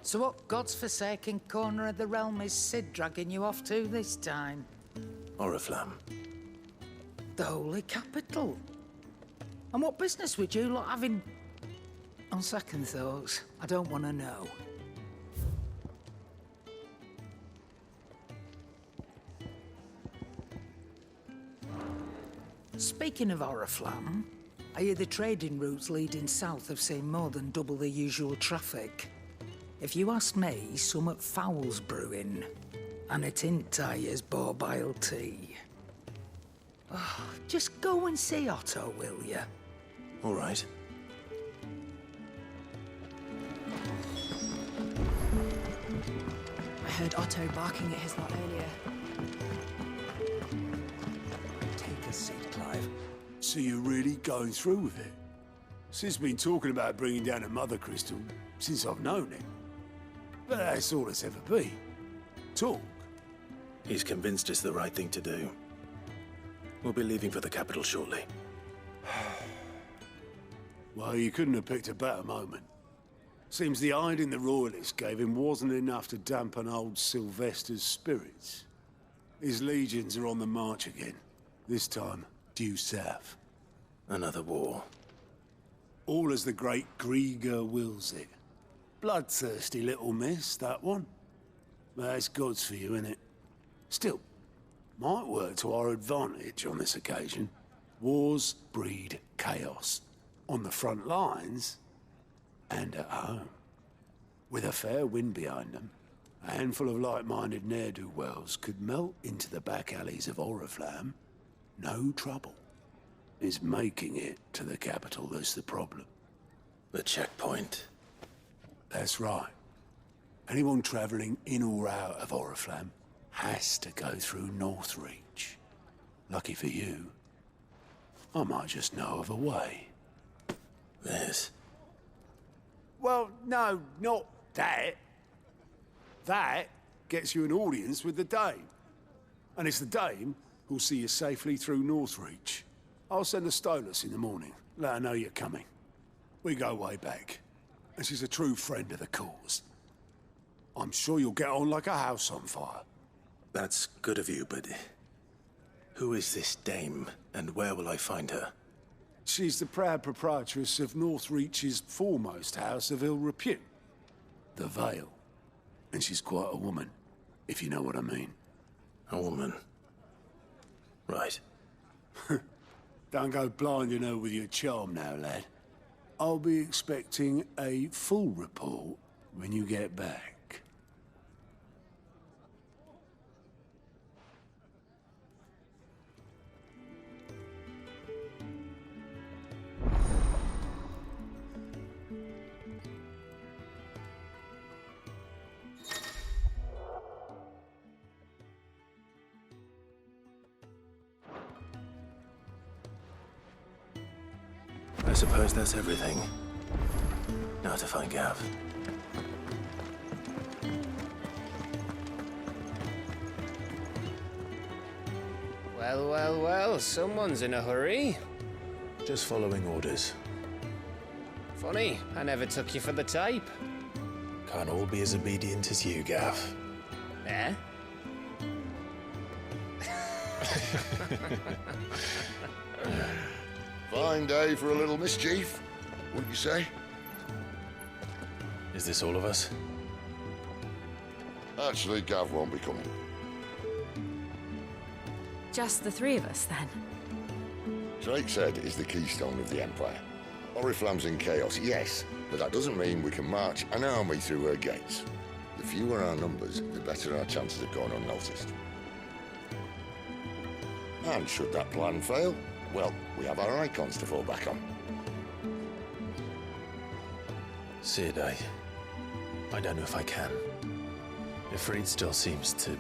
So what God's forsaken corner of the realm is Sid dragging you off to this time? Oriflamme. The Holy Capital. And what business would you lot having? On second thoughts, I don't want to know. Speaking of Oriflamme, I hear the trading routes leading south have seen more than double the usual traffic. If you ask me, summat foul's brewing, and it ain't Tyre's borbile tea. Oh, just go and see Otto, will you? All right. I heard Otto barking at his lot earlier. Take a seat, Clive. So you're really going through with it? Sid's been talking about bringing down a mother crystal since I've known him. But that's all it's ever been. Talk. He's convinced it's the right thing to do. We'll be leaving for the capital shortly. Well, you couldn't have picked a better moment. Seems the hiding the Royalists gave him wasn't enough to dampen old Sylvester's spirits. His legions are on the march again. This time, due south. Another war. All as the great Grieger wills it. Bloodthirsty little miss, that one. That's God's for you, innit? Still, might work to our advantage on this occasion. Wars breed chaos. On the front lines, and at home. With a fair wind behind them, a handful of like-minded ne'er-do-wells could melt into the back alleys of Oriflamme. No trouble. It's making it to the capital that's the problem. The checkpoint. That's right. Anyone travelling in or out of Oriflamme has to go through Northreach. Lucky for you, I might just know of a way. This. Well, no, not that. That gets you an audience with the Dame. And it's the Dame who'll see you safely through Northreach. I'll send a Stolas in the morning, let her know you're coming. We go way back, and she's a true friend of the cause. I'm sure you'll get on like a house on fire. That's good of you, but who is this dame, and where will I find her? She's the proud proprietress of Northreach's foremost house of ill repute, the Vale. And she's quite a woman, if you know what I mean. A woman. Right. Don't go blinding her with your charm now, lad. I'll be expecting a full report when you get back. I suppose that's everything. Now to find Gav. Well, well, well, someone's in a hurry. Just following orders. Funny, I never took you for the type. Can't all be as obedient as you, Gav. Eh? Fine day for a little mischief, wouldn't you say? Is this all of us? Actually, Gav won't be coming. Just the three of us, then? Drake's Head is the keystone of the Empire. Oriflamme's in chaos, yes, but that doesn't mean we can march an army through her gates. The fewer our numbers, the better our chances of going unnoticed. And should that plan fail, well, we have our icons to fall back on. Sid, I don't know if I can. Ifrit still seems to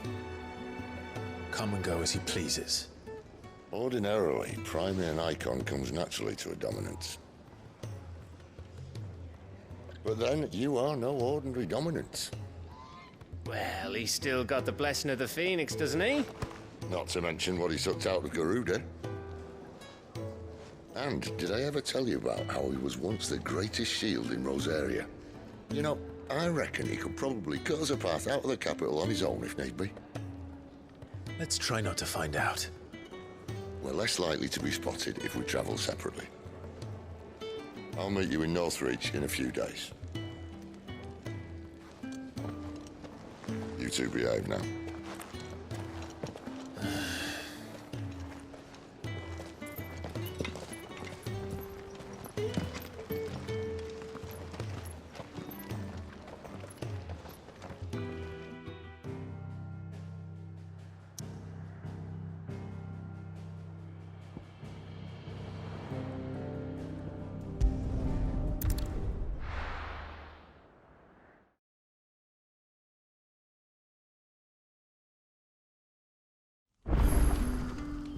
come and go as he pleases. Ordinarily, priming an icon comes naturally to a dominance. But then, you are no ordinary dominance. Well, he's still got the blessing of the Phoenix, doesn't he? Not to mention what he sucked out of Garuda. And did I ever tell you about how he was once the greatest shield in Rosaria? You know, I reckon he could probably cut us a path out of the capital on his own if need be. Let's try not to find out. We're less likely to be spotted if we travel separately. I'll meet you in Northreach in a few days. You two behave now.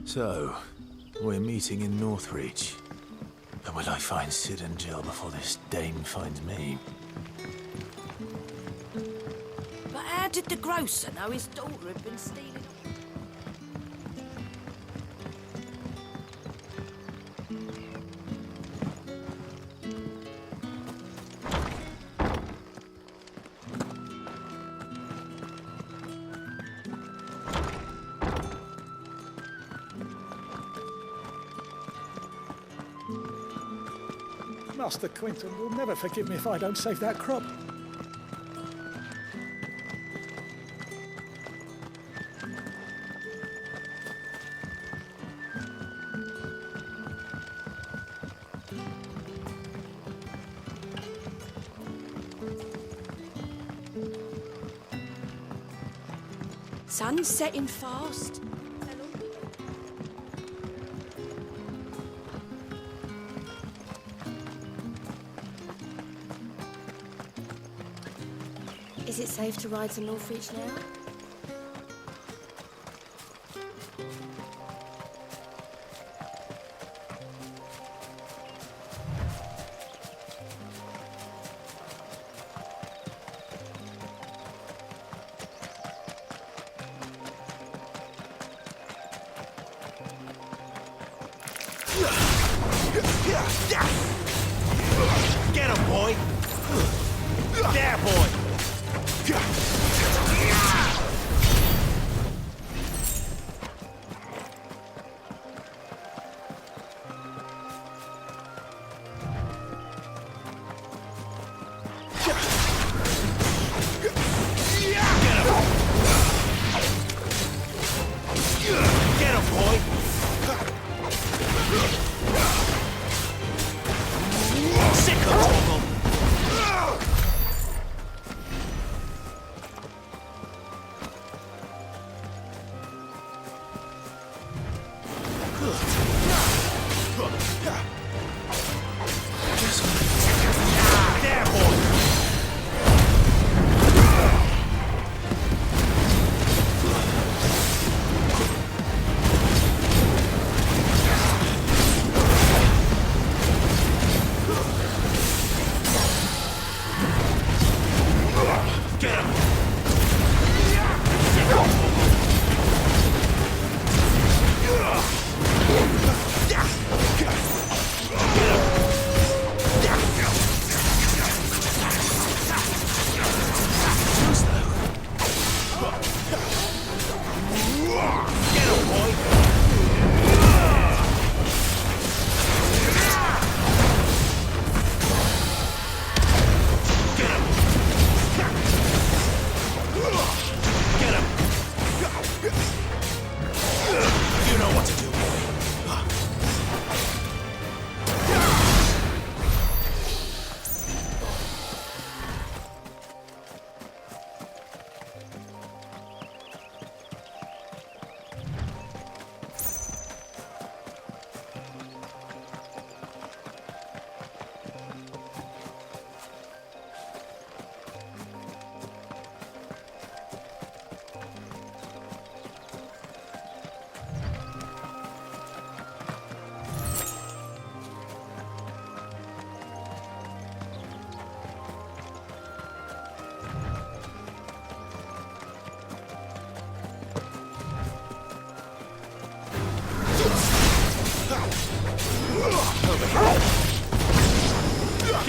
So, we're meeting in Northreach. But will I find Sid and Jill before this dame finds me? But how did the grocer know his daughter had been stealing? Master Quinton will never forgive me if I don't save that crop. Sun's setting fast. Is it safe to ride to Northreach now? Get him, boy! There, boy! Get him, boy! Sick of trouble!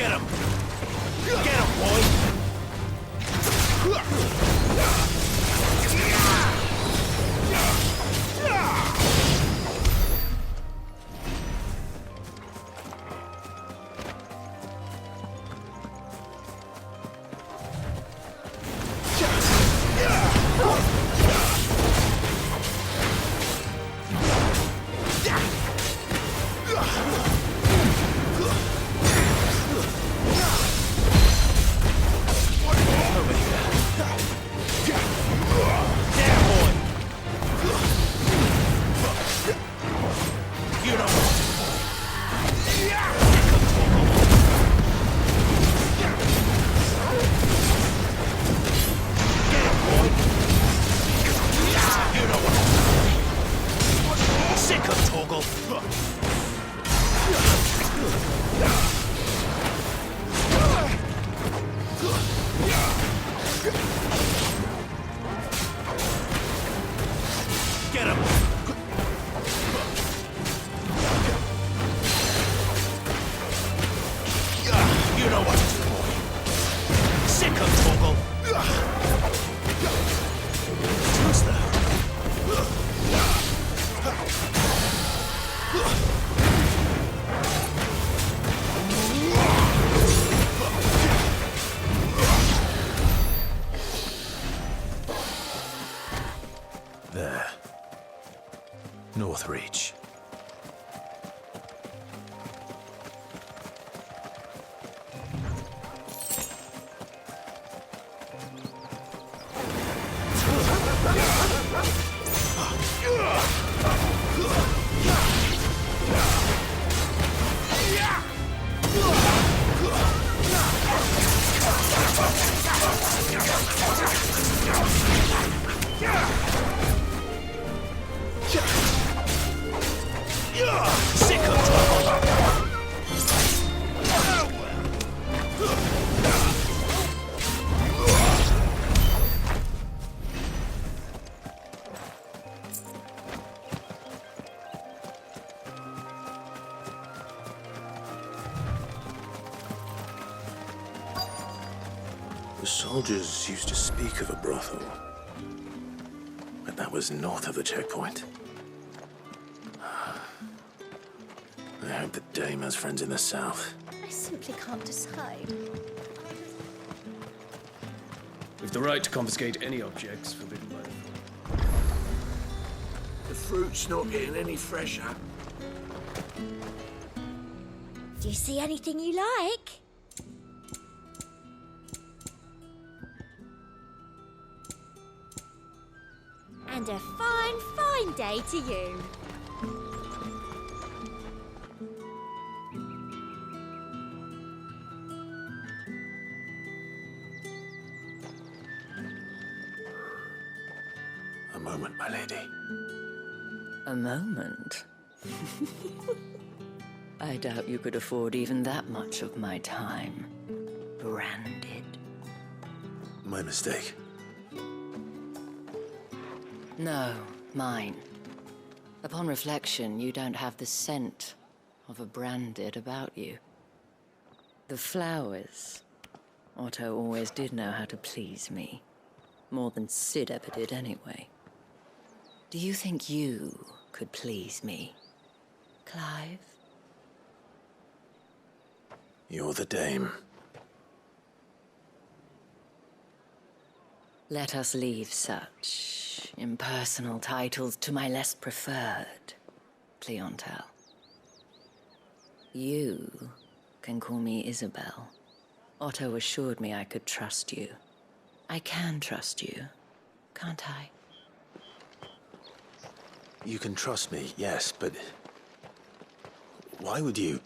Get him! Get him, boy! There. North Reach. The soldiers used to speak of a brothel, but that was north of the checkpoint. I hope that Dame has friends in the south. I simply can't decide. We've the right to confiscate any objects forbidden by the law. The fruit's not getting any fresher. Do you see anything you like? And a fine, fine day to you. A moment, my lady. A moment? I doubt you could afford even that much of my time. Branded. My mistake. No, mine. Upon reflection, you don't have the scent of a branded about you. The flowers. Otto always did know how to please me. More than Sid ever did anyway. Do you think you could please me, Clive? You're the Dame. Let us leave such impersonal titles to my less preferred clientele. You can call me Isabel. Otto assured me I could trust you. I can trust you, can't I? You can trust me, yes, but why would you?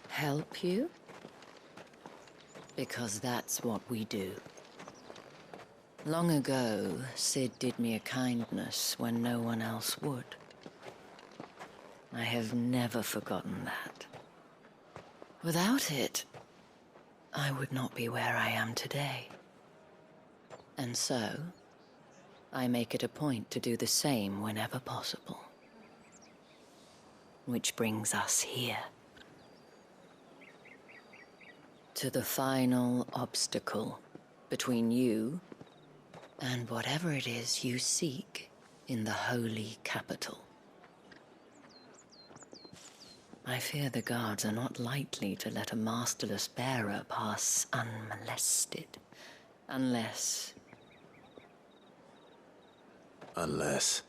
Help you? Because that's what we do. Long ago, Sid did me a kindness when no one else would. I have never forgotten that. Without it, I would not be where I am today. And so, I make it a point to do the same whenever possible. Which brings us here. To the final obstacle between you and whatever it is you seek in the holy capital. I fear the guards are not likely to let a masterless bearer pass unmolested. Unless... Unless...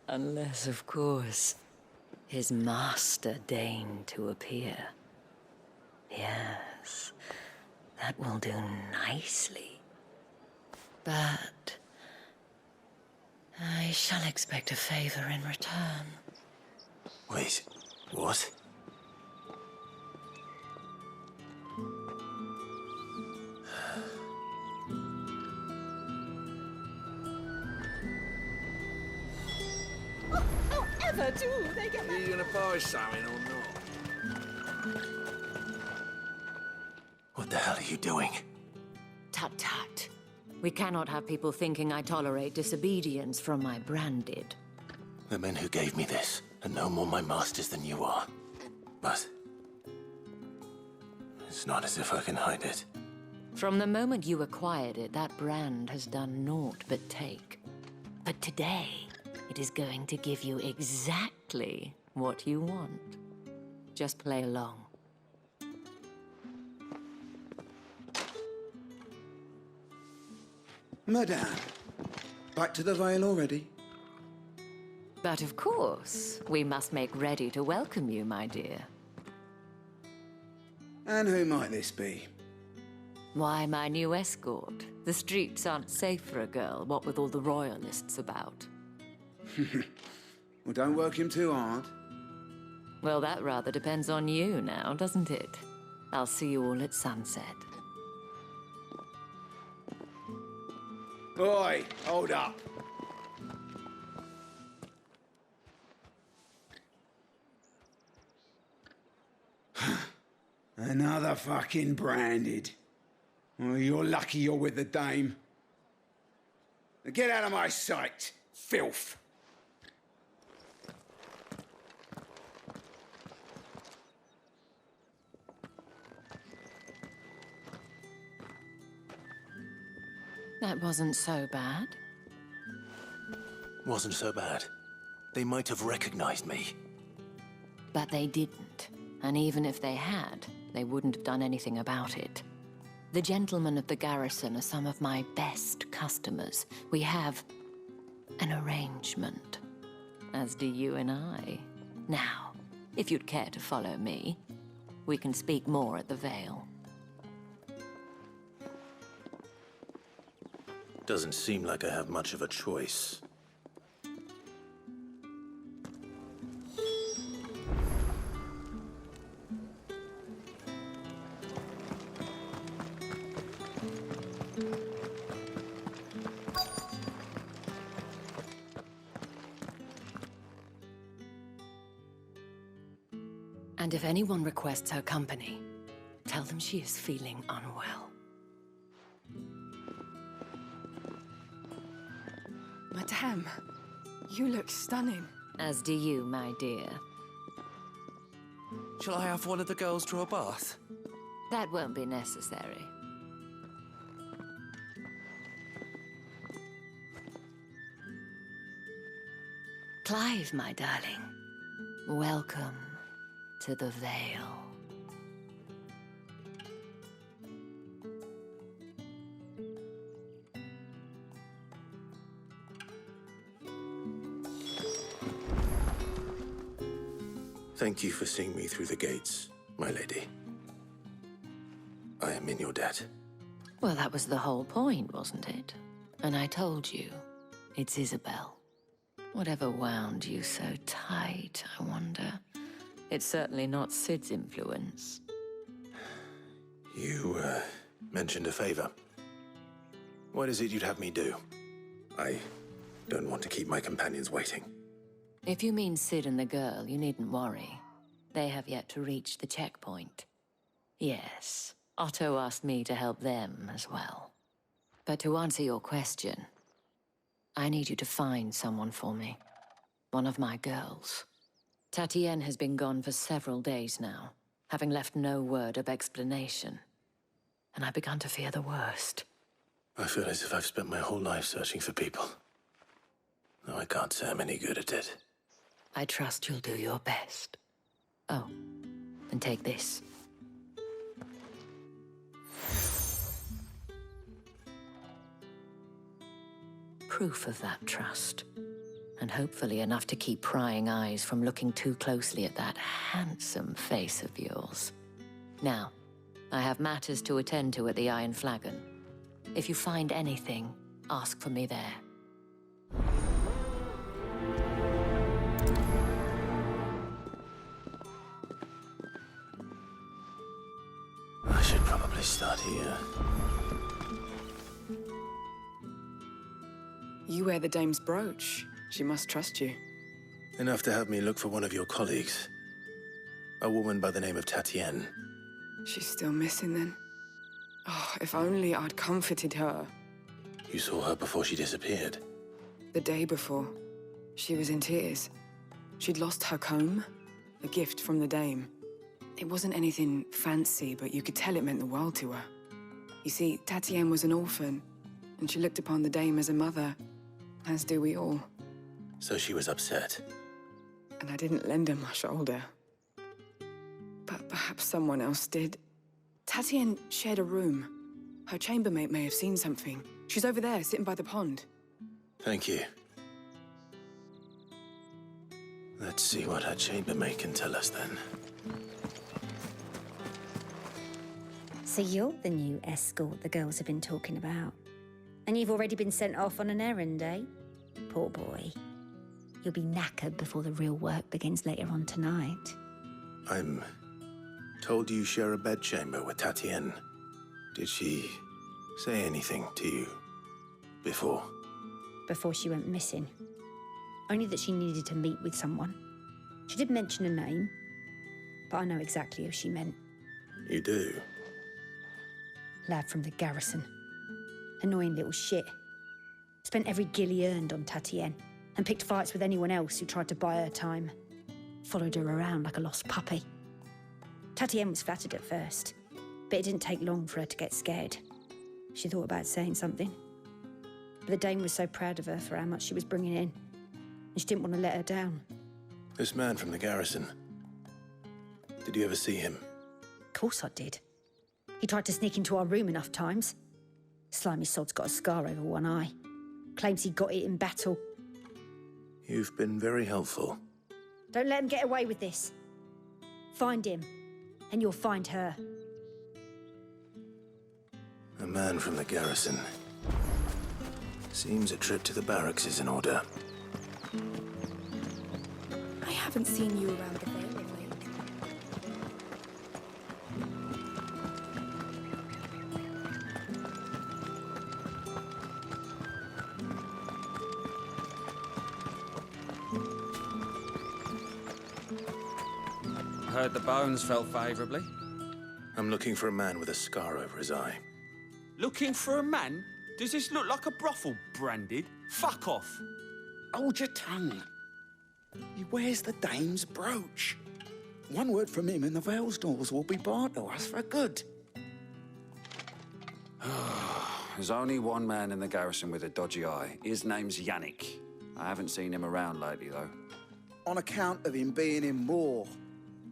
Unless, of course, his master deigned to appear. Yes, that will do nicely. But... I shall expect a favor in return. Wait, what? However do they get Are you gonna buy something or not? What the hell are you doing? Tut-tut. We cannot have people thinking I tolerate disobedience from my branded. The men who gave me this are no more my masters than you are. But... it's not as if I can hide it. From the moment you acquired it, that brand has done naught but take. But today, it is going to give you exactly what you want. Just play along. Madame, back to the Vale already? But of course, we must make ready to welcome you, my dear. And who might this be? Why, my new escort. The streets aren't safe for a girl, what with all the royalists about. Well, don't work him too hard. Well, that rather depends on you now, doesn't it? I'll see you all at sunset. Oi, hold up. Another fucking branded. Well, you're lucky you're with the dame. Now get out of my sight, filth. That wasn't so bad. Wasn't so bad. They might have recognized me. But they didn't. And even if they had, they wouldn't have done anything about it. The gentlemen of the garrison are some of my best customers. We have an arrangement, as do you and I. Now, if you'd care to follow me, we can speak more at the Vale. Doesn't seem like I have much of a choice. And if anyone requests her company, tell them she is feeling unwell. Madame, you look stunning. As do you, my dear. Shall I have one of the girls draw a bath? That won't be necessary. Clive, my darling. Welcome to the Vale. Thank you for seeing me through the gates, my lady. I am in your debt. Well, that was the whole point, wasn't it? And I told you, it's Isabel. Whatever wound you so tight, I wonder. It's certainly not Sid's influence. You, mentioned a favor. What is it you'd have me do? I don't want to keep my companions waiting. If you mean Sid and the girl, you needn't worry. They have yet to reach the checkpoint. Yes, Otto asked me to help them as well. But to answer your question, I need you to find someone for me. One of my girls. Tatienne has been gone for several days now. having left no word of explanation. And I began to fear the worst. I feel as if I've spent my whole life searching for people. No, I can't say I'm any good at it. I trust you'll do your best. Oh, and take this. Proof of that trust. And hopefully enough to keep prying eyes from looking too closely at that handsome face of yours. Now, I have matters to attend to at the Iron Flagon. If you find anything, ask for me there. I should probably start here. You wear the dame's brooch. She must trust you. Enough to have me look for one of your colleagues. A woman by the name of Tatienne. She's still missing then. Oh, if only I'd comforted her. You saw her before she disappeared? The day before. She was in tears. She'd lost her comb, a gift from the dame. It wasn't anything fancy, but you could tell it meant the world to her. You see, Tatienne was an orphan, and she looked upon the dame as a mother, as do we all. So she was upset. And I didn't lend her my shoulder. But perhaps someone else did. Tatienne shared a room. Her chambermaid may have seen something. She's over there, sitting by the pond. Thank you. Let's see what her chambermaid can tell us then. So you're the new escort the girls have been talking about. And you've already been sent off on an errand, eh? Poor boy. You'll be knackered before the real work begins later on tonight. I'm told you share a bedchamber with Tatienne. Did she say anything to you before? Before she went missing. Only that she needed to meet with someone. She did mention a name, but I know exactly who she meant. You do? Lad from the garrison. Annoying little shit. Spent every guil he earned on Tatienne, and picked fights with anyone else who tried to buy her time. Followed her around like a lost puppy. Tatienne was flattered at first, but it didn't take long for her to get scared. She thought about saying something. But the dame was so proud of her for how much she was bringing in, and she didn't want to let her down. This man from the garrison. Did you ever see him? Of course I did. He tried to sneak into our room enough times. Slimy sod's got a scar over one eye. Claims he got it in battle. You've been very helpful. Don't let him get away with this. Find him, and you'll find her. A man from the garrison. Seems a trip to the barracks is in order. I haven't seen you around the Vale of late. Heard the bones fell favourably. I'm looking for a man with a scar over his eye. Looking for a man? Does this look like a brothel, Branded? Fuck off. Hold your tongue. He wears the dame's brooch. One word from him and the Vale's doors will be barred to us for good. There's only one man in the garrison with a dodgy eye. His name's Yannick. I haven't seen him around lately, though. On account of him being in war.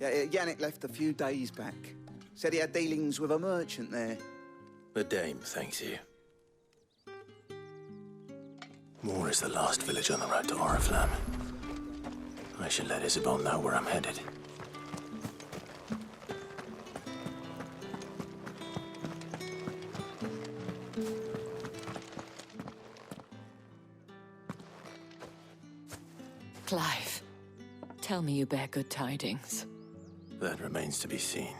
Yeah, Yannick left a few days back. Said he had dealings with a merchant there. The dame thanks you. Moor is the last village on the road to Oriflamme. I should let Isabel know where I'm headed. Clive, tell me you bear good tidings. That remains to be seen.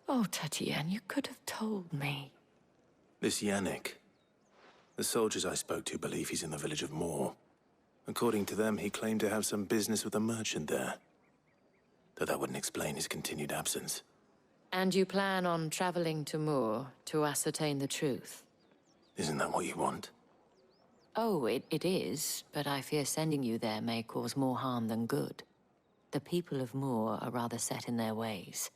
Oh, Tatienne, you could have told me. This Yannick. The soldiers I spoke to believe he's in the village of Moor. According to them, he claimed to have some business with a merchant there. Though that wouldn't explain his continued absence. And you plan on traveling to Moor to ascertain the truth? Isn't that what you want? Oh, it is, but I fear sending you there may cause more harm than good. The people of Moor are rather set in their ways.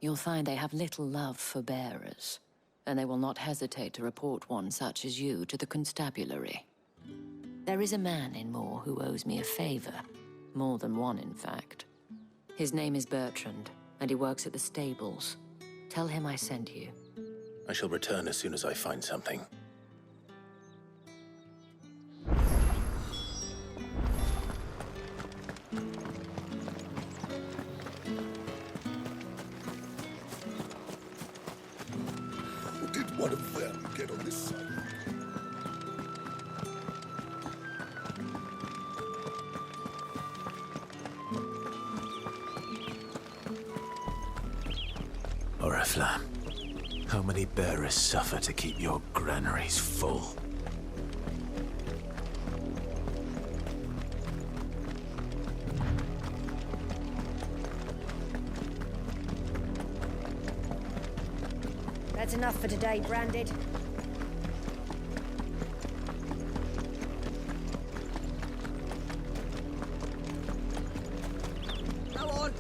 You'll find they have little love for bearers, and they will not hesitate to report one such as you to the constabulary. There is a man in Moor who owes me a favor. More than one, in fact. His name is Bertrand, and he works at the stables. Tell him I sent you. I shall return as soon as I find something. Did one of them get on this side? Oriflamme, how many bearers suffer to keep your granaries full? That's enough for today, Branded. Go on.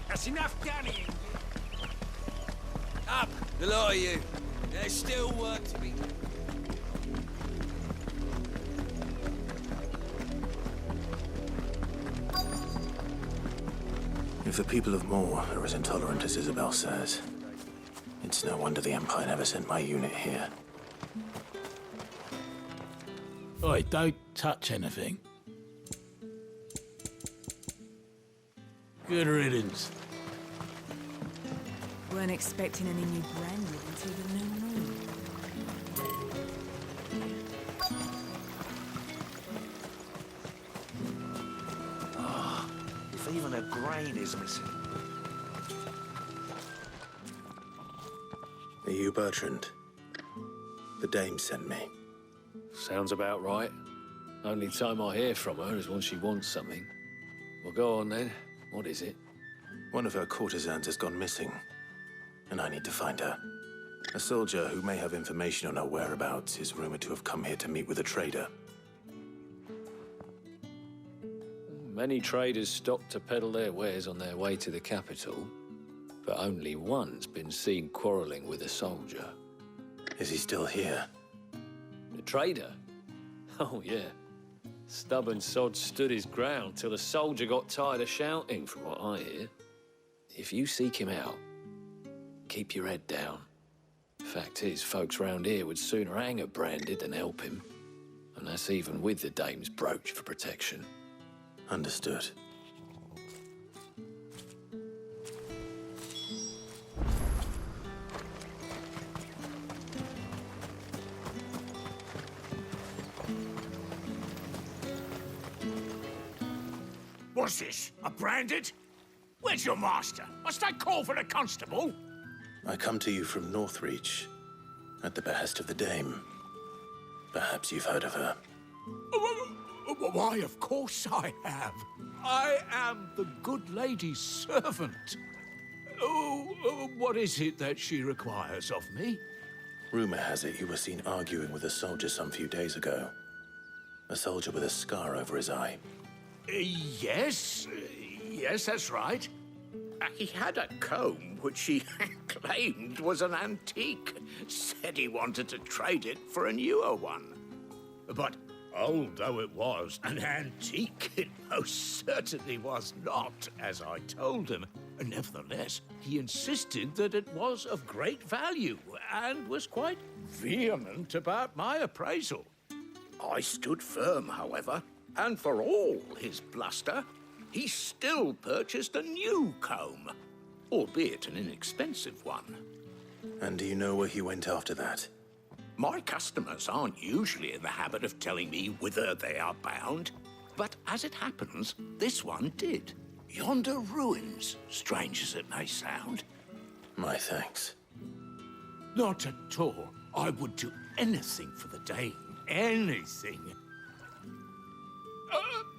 That's enough gunning. Up, the lot of you. There's still work to be done. If the people of Moor are as intolerant as Isabel says, it's no wonder the Empire never sent my unit here. Oi, don't touch anything. Good riddance. Weren't expecting any new Branded until the new moon. If even a grain is missing. Are you Bertrand? The dame sent me. Sounds about right. Only time I hear from her is when she wants something. Well, go on then. What is it? One of her courtesans has gone missing, and I need to find her. A soldier who may have information on her whereabouts is rumored to have come here to meet with a trader. Many traders stop to peddle their wares on their way to the capital, but only one's been seen quarreling with a soldier. Is he still here? The trader? Oh, yeah. Stubborn sod stood his ground till the soldier got tired of shouting, from what I hear. If you seek him out, keep your head down. Fact is, folks round here would sooner hang a Branded than help him. And that's even with the dame's brooch for protection. Understood. What's this? A Branded? Where's your master? Must I call for the constable? I come to you from Northreach, at the behest of the dame. Perhaps you've heard of her. Why, of course I have. I am the good lady's servant. What is it that she requires of me? Rumor has it you were seen arguing with a soldier some few days ago. A soldier with a scar over his eye. Yes, that's right. He had a comb which he claimed was an antique. Said he wanted to trade it for a newer one. But old though it was, an antique it most certainly was not, as I told him. Nevertheless, he insisted that it was of great value and was quite vehement about my appraisal. I stood firm, however, and for all his bluster, he still purchased a new comb, albeit an inexpensive one. And do you know where he went after that? My customers aren't usually in the habit of telling me whither they are bound, but as it happens, this one did. Yonder ruins, strange as it may sound. My thanks. Not at all. I would do anything for the Dane. Anything.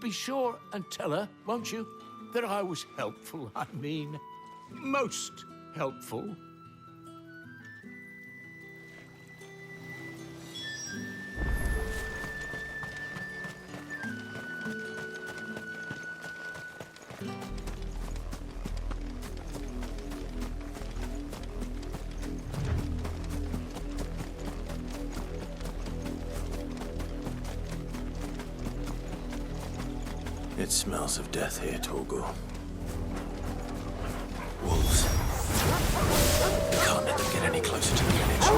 be sure and tell her, won't you, that I was helpful, I mean, most helpful. It smells of death here, Torgal. Wolves. We can't let them get any closer to the village.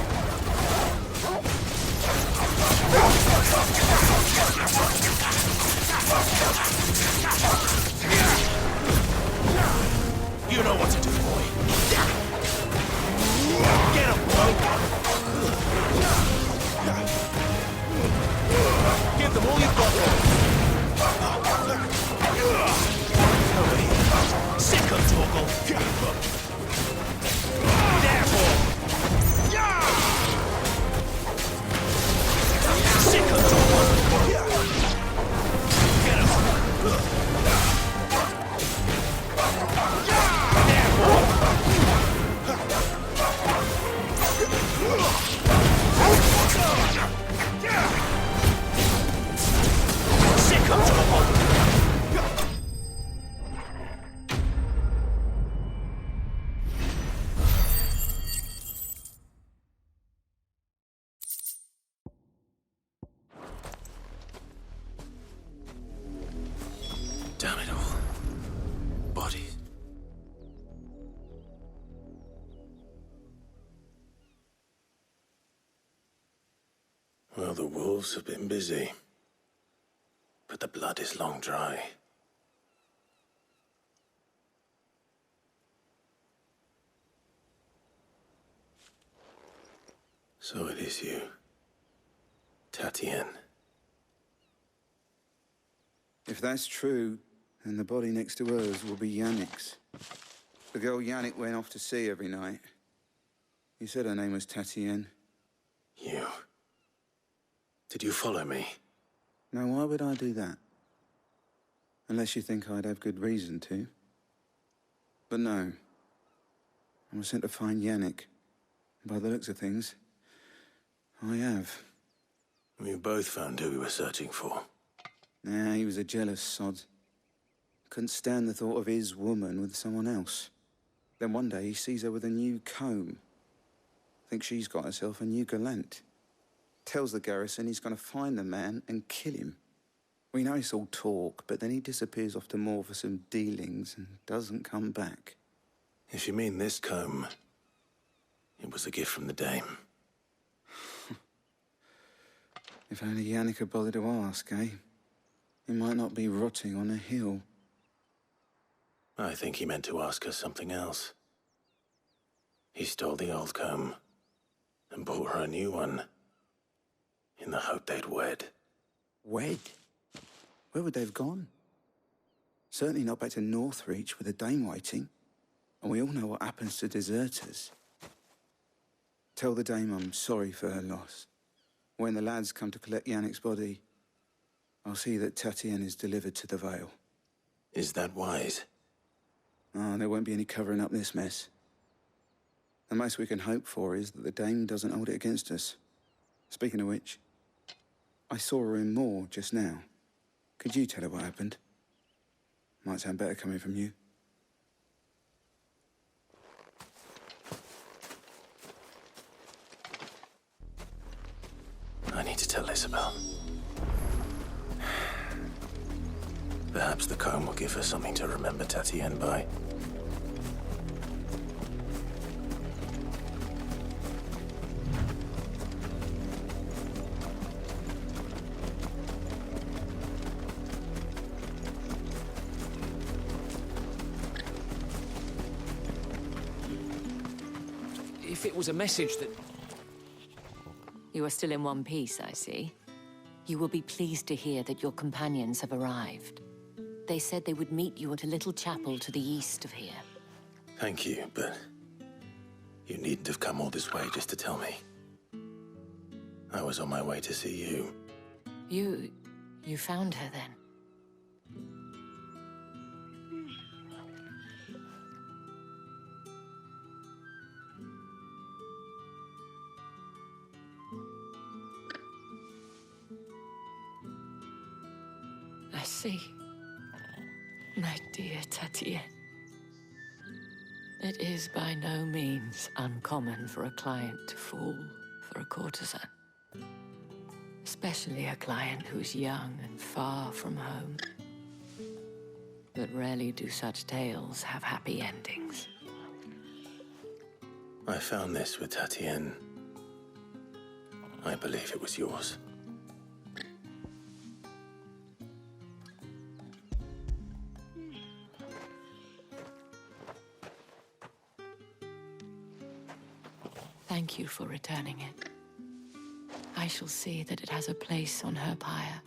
You know what to do, boy. Get him, boy. Give them all you've got. Sick of Torgal. There, boy. Sick of Torgal. Get him. There, boy. Sick of Torgal. Damn it all. Bodies. Well, the wolves have been busy. But the blood is long dry. So it is you, Tatien. If that's true, then the body next to hers will be Yannick's. The girl Yannick went off to sea every night. You said her name was Tatien. You? Did you follow me? Now, why would I do that? Unless you think I'd have good reason to. But no. I was sent to find Yannick. By the looks of things, I have. We both found who we were searching for. Nah, he was a jealous sod. Couldn't stand the thought of his woman with someone else. Then one day he sees her with a new comb. Thinks she's got herself a new gallant. Tells the garrison he's going to find the man and kill him. We know it's all talk, but then he disappears off to Moor for some dealings and doesn't come back. If you mean this comb, it was a gift from the dame. If only Yannick had bothered to ask, eh? He might not be rotting on a hill. I think he meant to ask her something else. He stole the old comb and bought her a new one in the hope they'd wed. Wed? Where would they have gone? Certainly not back to Northreach with a dame waiting. And we all know what happens to deserters. Tell the dame I'm sorry for her loss. When the lads come to collect Yannick's body, I'll see that Tatien is delivered to the Vale. Is that wise? Oh, there won't be any covering up this mess. The most we can hope for is that the dame doesn't hold it against us. Speaking of which, I saw her in Moor just now. Could you tell her what happened? Might sound better coming from you. I need to tell Isabel. Perhaps the comb will give her something to remember Tatien by. If it was a message that... You are still in one piece, I see. You will be pleased to hear that your companions have arrived. They said they would meet you at a little chapel to the east of here. Thank you, but you needn't have come all this way just to tell me. I was on my way to see you. You found her then? see. My dear Tatien. It is by no means uncommon for a client to fall for a courtesan. Especially a client who's young and far from home. But rarely do such tales have happy endings. I found this with Tatien. I believe it was yours. Thank you for returning it. I shall see that it has a place on her pyre.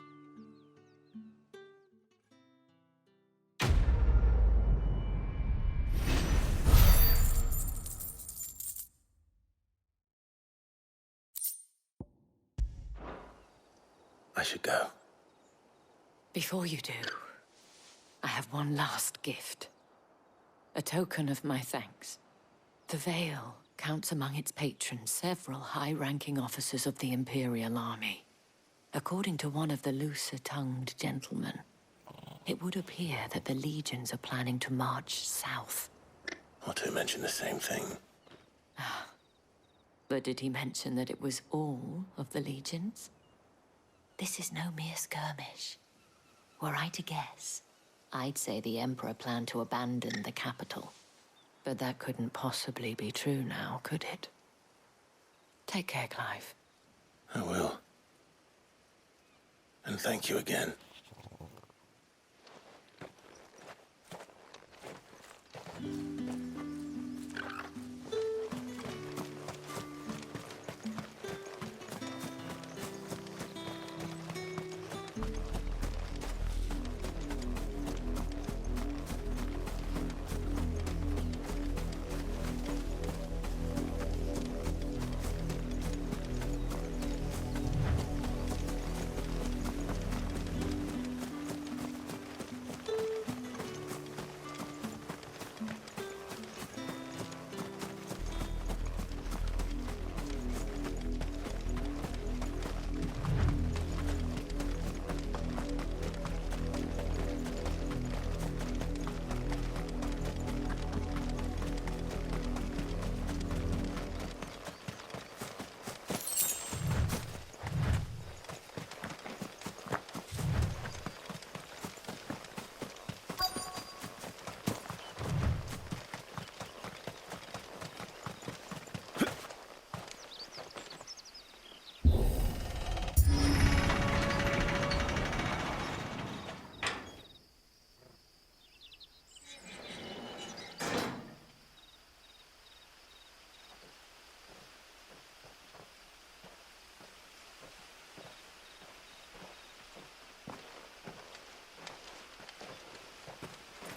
I should go. Before you do, I have one last gift. A token of my thanks. The Veil counts among its patrons several high-ranking officers of the Imperial Army. According to one of the looser-tongued gentlemen, it would appear that the legions are planning to march south. Or to mention the same thing. But did he mention that it was all of the legions? This is no mere skirmish. Were I to guess, I'd say the Emperor planned to abandon the capital. But that couldn't possibly be true now, could it? Take care, Clive. I will. And thank you again.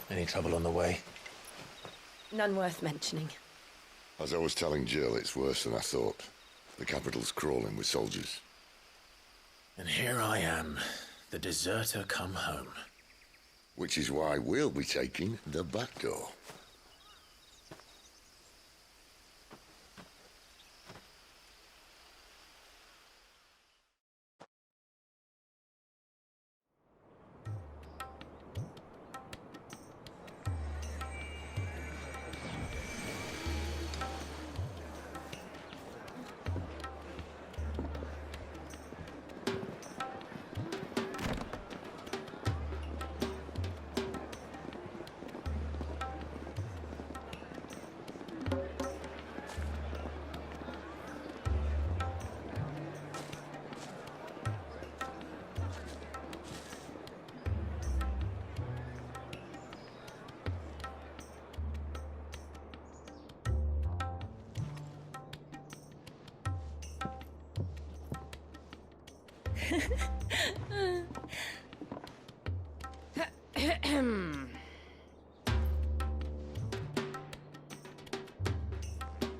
Any trouble on the way? None worth mentioning. As I was telling Jill, it's worse than I thought. The capital's crawling with soldiers. And here I am, the deserter come home. Which is why we'll be taking the back door.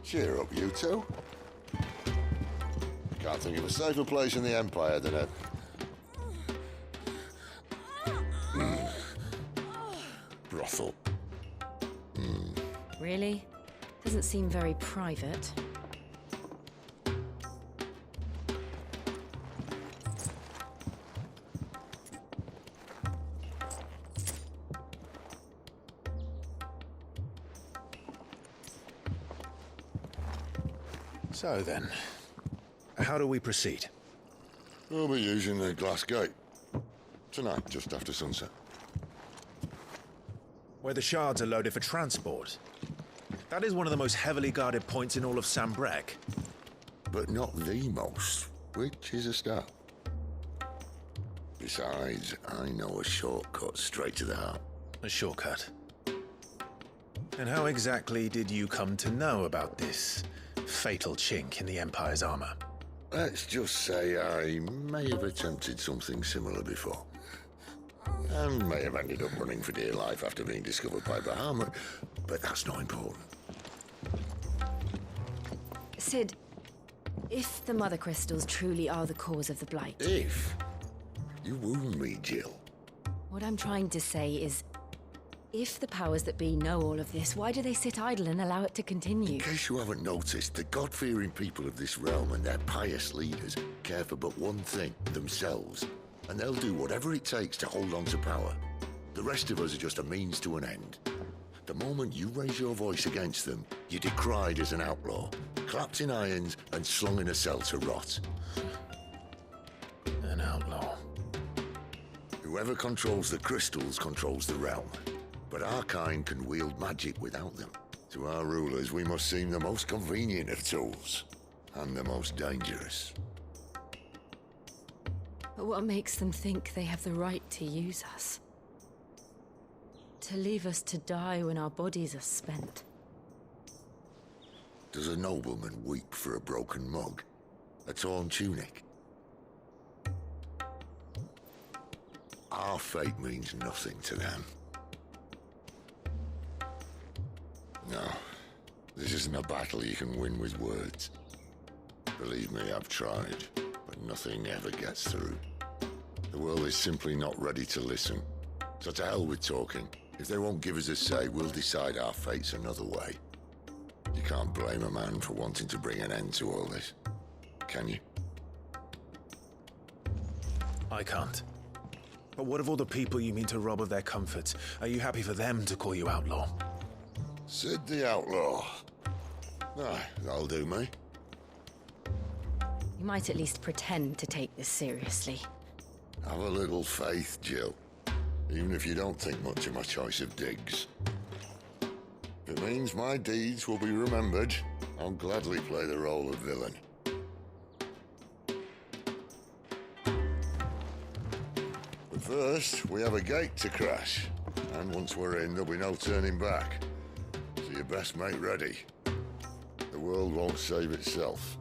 Cheer up, you two. Can't think of a safer place in the Empire than a... brothel. Really? Doesn't seem very private. So then, how do we proceed? We'll be using the glass gate. Tonight, just after sunset. Where the shards are loaded for transport. That is one of the most heavily guarded points in all of Sambrec. But not the most, which is a start. Besides, I know a shortcut straight to the heart. A shortcut? And how exactly did you come to know about this fatal chink in the Empire's armor? Let's just say I may have attempted something similar before. And may have ended up running for dear life after being discovered by Bahamut, but that's not important. Sid, if the Mother Crystals truly are the cause of the Blight... If? You wound me, Jill. What I'm trying to say is, if the powers that be know all of this, why do they sit idle and allow it to continue? In case you haven't noticed, the God-fearing people of this realm and their pious leaders care for but one thing, themselves. And they'll do whatever it takes to hold on to power. The rest of us are just a means to an end. The moment you raise your voice against them, you're decried as an outlaw, clapped in irons and slung in a cell to rot. An outlaw. Whoever controls the crystals controls the realm. But our kind can wield magic without them. To our rulers, we must seem the most convenient of tools, and the most dangerous. But what makes them think they have the right to use us? To leave us to die when our bodies are spent? Does a nobleman weep for a broken mug? A torn tunic? Our fate means nothing to them. No, this isn't a battle you can win with words. Believe me, I've tried, but nothing ever gets through. The world is simply not ready to listen. So to hell with talking. If they won't give us a say, we'll decide our fates another way. You can't blame a man for wanting to bring an end to all this, can you? I can't. But what of all the people you mean to rob of their comforts? Are you happy for them to call you outlaw? Sid the Outlaw. Ah, that'll do me. You might at least pretend to take this seriously. Have a little faith, Jill. Even if you don't think much of my choice of digs. If it means my deeds will be remembered, I'll gladly play the role of villain. But first, we have a gate to crash. And once we're in, there'll be no turning back. So you best make ready. The world won't save itself.